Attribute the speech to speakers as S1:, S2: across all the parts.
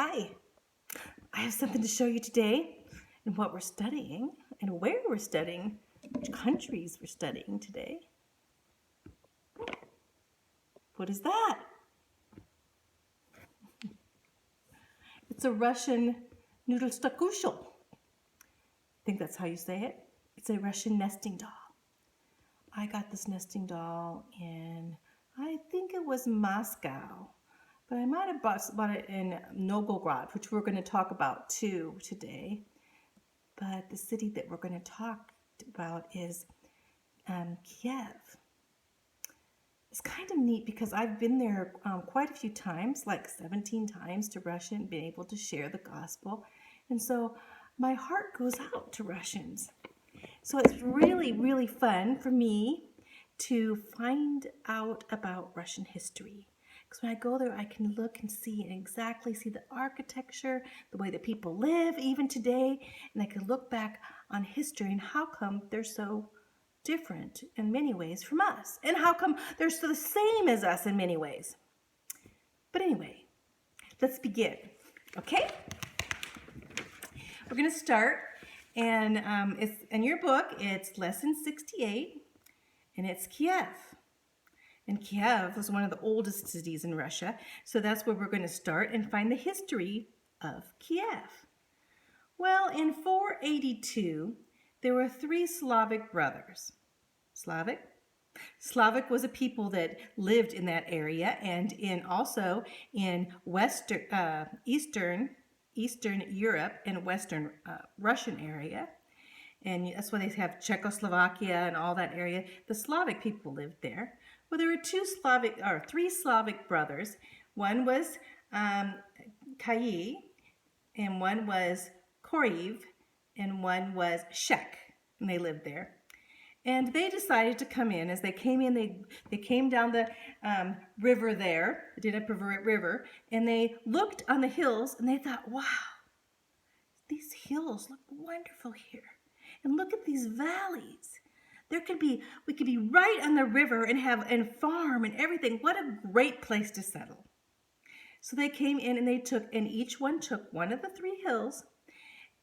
S1: Hi, I have something to show you today and what we're studying and where we're studying, which countries we're studying today. What is that? It's a Russian noodle stakushel. I think that's how you say it. It's a Russian nesting doll. I got this nesting doll in, I think it was Moscow, but I might have bought it in Novgorod, which we're going to talk about too today. But the city that we're going to talk about is Kiev. It's kind of neat because I've been there quite a few times, like 17 times to Russia, and been able to share the gospel. And so my heart goes out to Russians. So it's really, really fun for me to find out about Russian history. Because when I go there, I can look and see and exactly see the architecture, the way that people live even today, and I can look back on history and how come they're so different in many ways from us, and how come they're so the same as us in many ways. But anyway, let's begin, okay? We're going to start, and it's in your book, it's lesson 68, and it's Kiev. And Kiev was one of the oldest cities in Russia, so that's where we're going to start and find the history of Kiev. Well, in 482, there were three Slavic brothers. Slavic was a people that lived in that area and also in Eastern Europe and Western Russian area. And that's why they have Czechoslovakia and all that area. The Slavic people lived there. Well, there were three Slavic brothers. One was Kai, and one was Koriv, and one was Shek, and they lived there. And they decided to come in. As they came in, they came down the river there, the Dnieper River, and they looked on the hills, and they thought, wow, these hills look wonderful here. And look at these valleys. We could be right on the river and farm and everything. What a great place to settle. So they came in and each one took one of the three hills,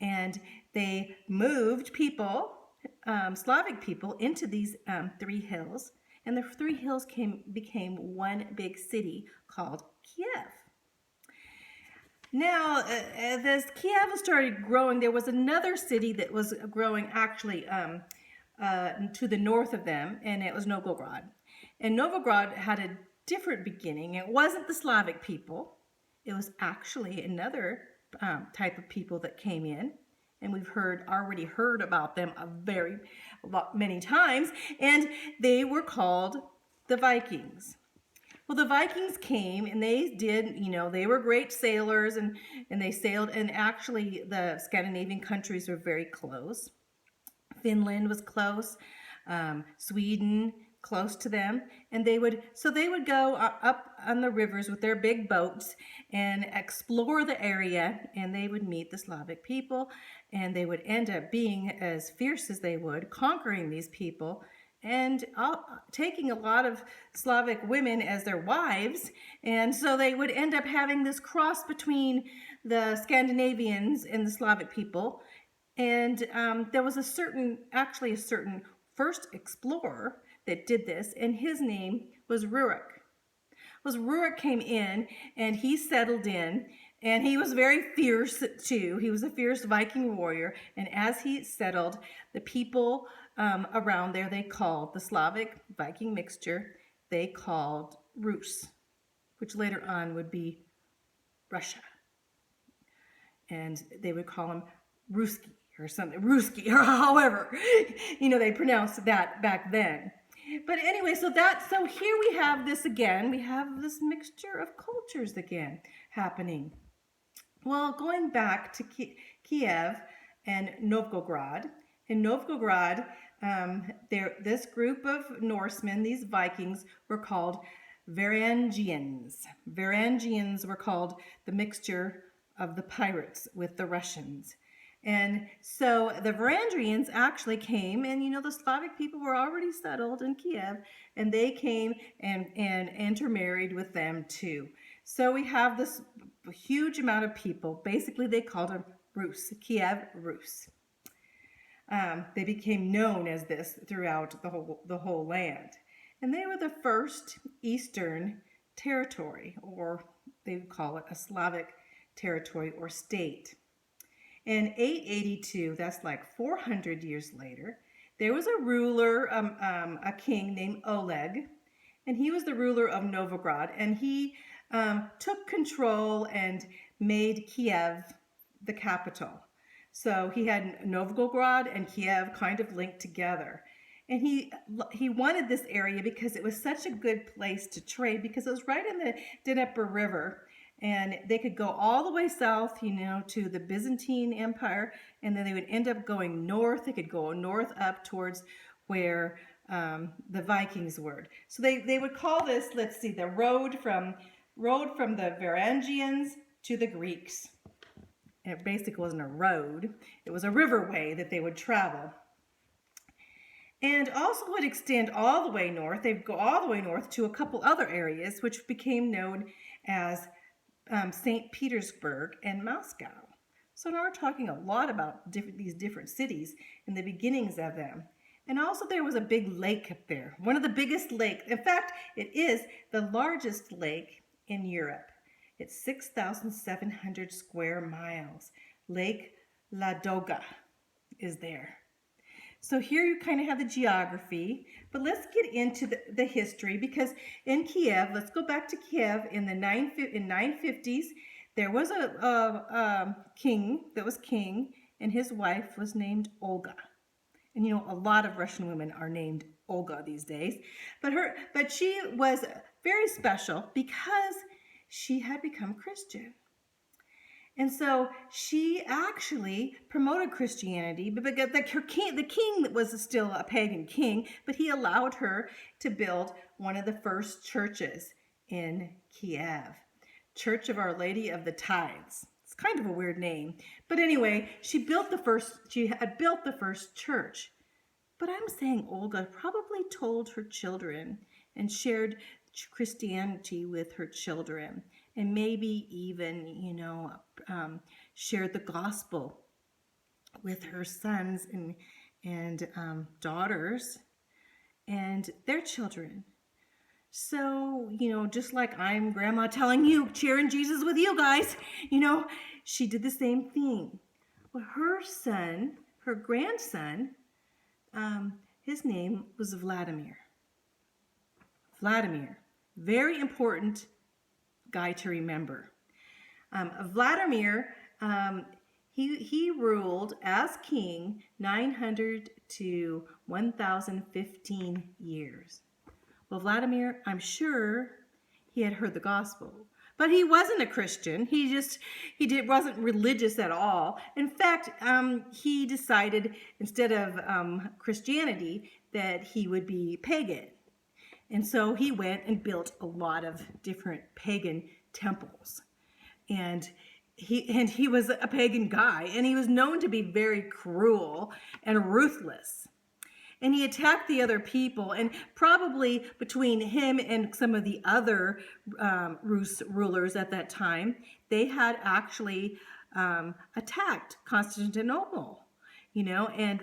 S1: and they moved people, Slavic people, into these three hills, and the three hills became one big city called Kiev. Now, as Kiev started growing, there was another city that was growing actually to the north of them, and it was Novgorod. And Novgorod had a different beginning. It wasn't the Slavic people. It was actually another type of people that came in, and we've already heard about them many times, and they were called the Vikings. Well, the Vikings came and they were great sailors and they sailed, and actually the Scandinavian countries were very close. Finland was close, Sweden close to them, and they would go up on the rivers with their big boats and explore the area, and they would meet the Slavic people, and they would end up being as fierce as they would, conquering these people, and taking a lot of Slavic women as their wives. And so they would end up having this cross between the Scandinavians and the Slavic people. And there was a certain first explorer that did this, and his name was Rurik. Rurik came in, and he settled in, and he was very fierce too. He was a fierce Viking warrior, and as he settled, the people around there, they called the Slavic Viking mixture, they called Rus, which later on would be Russia. And they would call him Ruski or something, Ruski, or however, they pronounced that back then. But anyway, so here we have this again. We have this mixture of cultures again happening. Well, going back to Kiev and Novgorod. In Novgorod, this group of Norsemen, these Vikings, were called Varangians. Varangians were called the mixture of the pirates with the Russians. And so the Varangians actually came, and the Slavic people were already settled in Kiev, and they came and intermarried with them too. So we have this huge amount of people. Basically, they called them Rus, Kiev Rus. They became known as this throughout the whole land. And they were the first Eastern territory, or they would call it a Slavic territory or state. In 882, that's like 400 years later, there was a ruler, a king named Oleg, and he was the ruler of Novgorod, and he took control and made Kiev the capital. So he had Novgorod and Kiev kind of linked together. And he wanted this area because it was such a good place to trade, because it was right in the Dnieper River. And they could go all the way south, to the Byzantine Empire, and then they would end up going north. They could go north up towards where the Vikings were. So they would call this, let's see, the road from the Varangians to the Greeks. And it basically wasn't a road. It was a riverway that they would travel. And also would extend all the way north. They'd go all the way north to a couple other areas, which became known as St. Petersburg and Moscow. So now we're talking a lot about these different cities and the beginnings of them. And also there was a big lake up there, one of the biggest lakes. In fact, it is the largest lake in Europe. It's 6,700 square miles. Lake Ladoga is there. So here you kind of have the geography, but let's get into the history, because in Kiev, let's go back to Kiev in 950s, there was a king that was king, and his wife was named Olga. And a lot of Russian women are named Olga these days, but she was very special because she had become Christian. And so she actually promoted Christianity, but the king was still a pagan king, but he allowed her to build one of the first churches in Kiev, Church of Our Lady of the Tides. It's kind of a weird name, but anyway, she had built the first church. But I'm saying Olga probably told her children and shared Christianity with her children, and maybe even, shared the gospel with her sons and daughters and their children. So, just like I'm grandma telling you, sharing Jesus with you guys, she did the same thing. Well, her grandson, his name was Vladimir. Vladimir, very important guy to remember. Vladimir, he ruled as king 900 to 1015 years. Well, Vladimir, I'm sure he had heard the gospel, but he wasn't a Christian. Wasn't religious at all. In fact, he decided instead of Christianity that he would be pagan. And so he went and built a lot of different pagan temples. And he was a pagan guy, and he was known to be very cruel and ruthless. And he attacked the other people, and probably between him and some of the other Rus rulers at that time, they had actually attacked Constantinople. And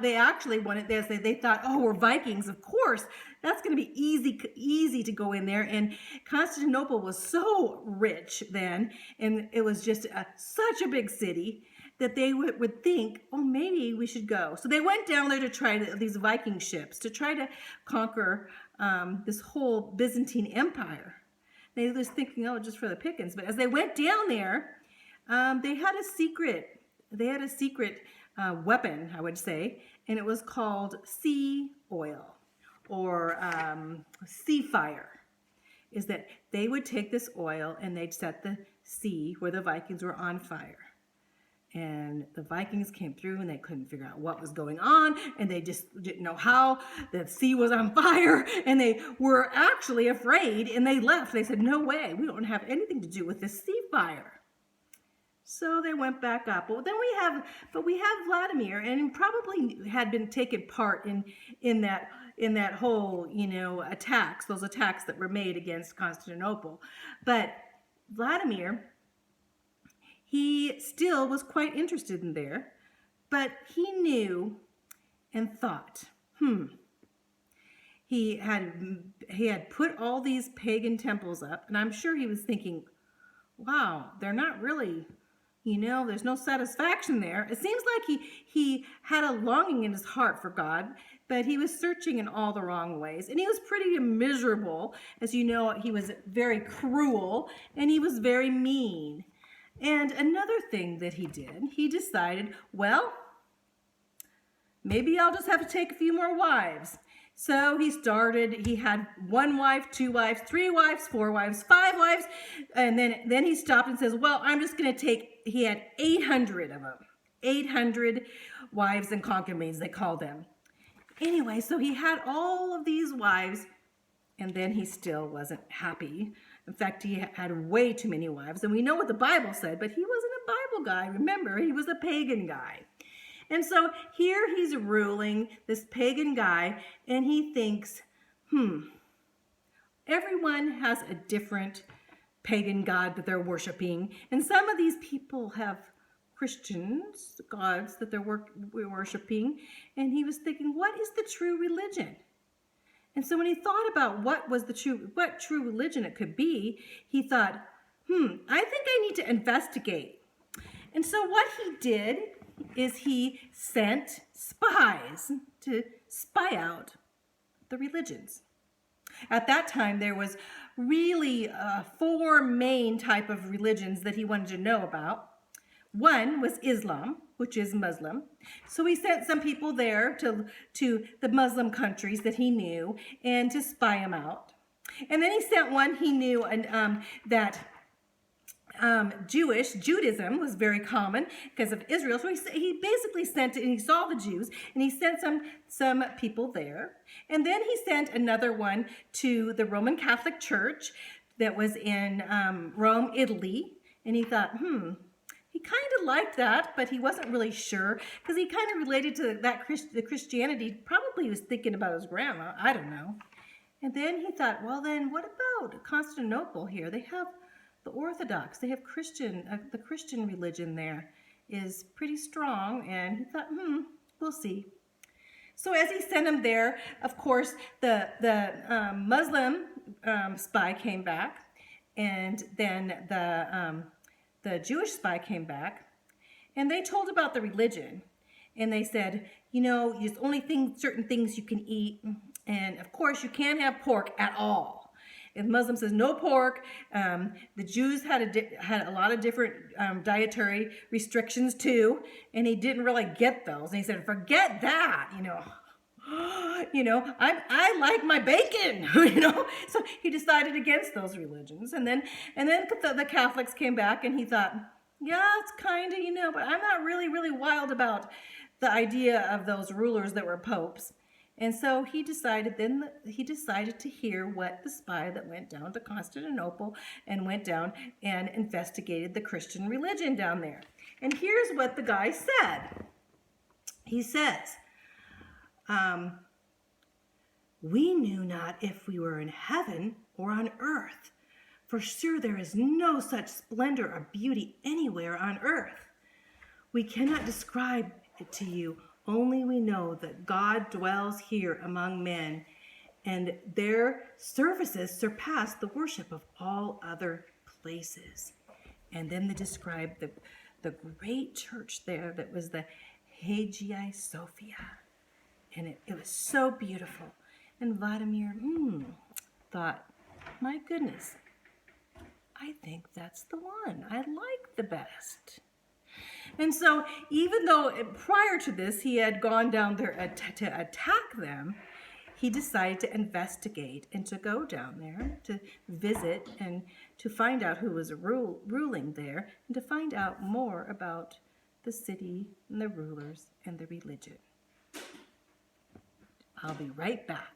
S1: they actually wanted this. They thought, oh, we're Vikings, of course. That's going to be easy to go in there. And Constantinople was so rich then, and it was just such a big city that they would think, oh, maybe we should go. So they went down there to try these Viking ships to try to conquer this whole Byzantine Empire. They were just thinking, oh, just for the pickings. But as they went down there, they had a secret weapon, I would say, and it was called sea oil or sea fire. Is that they would take this oil and they'd set the sea where the Vikings were on fire. And the Vikings came through and they couldn't figure out what was going on, and they just didn't know how the sea was on fire, and they were actually afraid, and they left. They said, no way, we don't have anything to do with this sea fire. So they went back up. Well, then we have Vladimir, and probably had been taken part in that whole, those attacks that were made against Constantinople. But Vladimir, he still was quite interested in there, but he knew and thought, he had put all these pagan temples up, and I'm sure he was thinking, wow, they're not really, there's no satisfaction there. It seems like he had a longing in his heart for God, but he was searching in all the wrong ways. And he was pretty miserable. As you know, he was very cruel, and he was very mean. And another thing that he did, he decided, well, maybe I'll just have to take a few more wives. So he had 1 wife, 2 wives, 3 wives, 4 wives, 5 wives, and then he stopped and says, well, I'm just going to he had 800 of them, 800 wives and concubines, they called them. Anyway, so he had all of these wives, and then he still wasn't happy. In fact, he had way too many wives, and we know what the Bible said, but he wasn't a Bible guy. Remember, he was a pagan guy. And so here he's ruling, this pagan guy, and he thinks, everyone has a different pagan god that they're worshiping. And some of these people have Christians, gods that they're worshiping. And he was thinking, what is the true religion? And so when he thought about what true religion it could be, he thought, I think I need to investigate. And so what he did is he sent spies to spy out the religions. At that time, there was really 4 main type of religions that he wanted to know about. One was Islam, which is Muslim. So he sent some people there to the Muslim countries that he knew and to spy them out. And then he sent one he knew that Judaism was very common because of Israel. So he basically sent it, and he saw the Jews, and he sent some people there. And then he sent another one to the Roman Catholic Church that was in Rome, Italy. And he thought, he kind of liked that, but he wasn't really sure because he kind of related to the Christianity. Probably he was thinking about his grandma. I don't know. And then he thought, well, then what about Constantinople here? They have the Orthodox, they have the Christian religion there is pretty strong, and he thought, we'll see. So as he sent him there, of course, the Muslim spy came back, and then the Jewish spy came back, and they told about the religion, and they said, there's only certain things you can eat, and of course you can't have pork at all. If Muslim says no pork, the Jews had a lot of different dietary restrictions too, and he didn't really get those. And he said, "Forget that, I like my bacon, So he decided against those religions, and then the Catholics came back, and he thought, yeah, it's kind of but I'm not really wild about the idea of those rulers that were popes. And so he decided to hear what the spy that went down to Constantinople and went down and investigated the Christian religion down there. And here's what the guy said. He says, we knew not if we were in heaven or on earth, for sure there is no such splendor or beauty anywhere on earth. We cannot describe it to you. Only we know that God dwells here among men, and their services surpass the worship of all other places. And then they describe the great church there that was the Hagia Sophia. And it was so beautiful. And Vladimir thought, my goodness, I think that's the one I like the best. And so even though prior to this he had gone down there to attack them, he decided to investigate and to go down there to visit and to find out who was ruling there and to find out more about the city and the rulers and the religion. I'll be right back.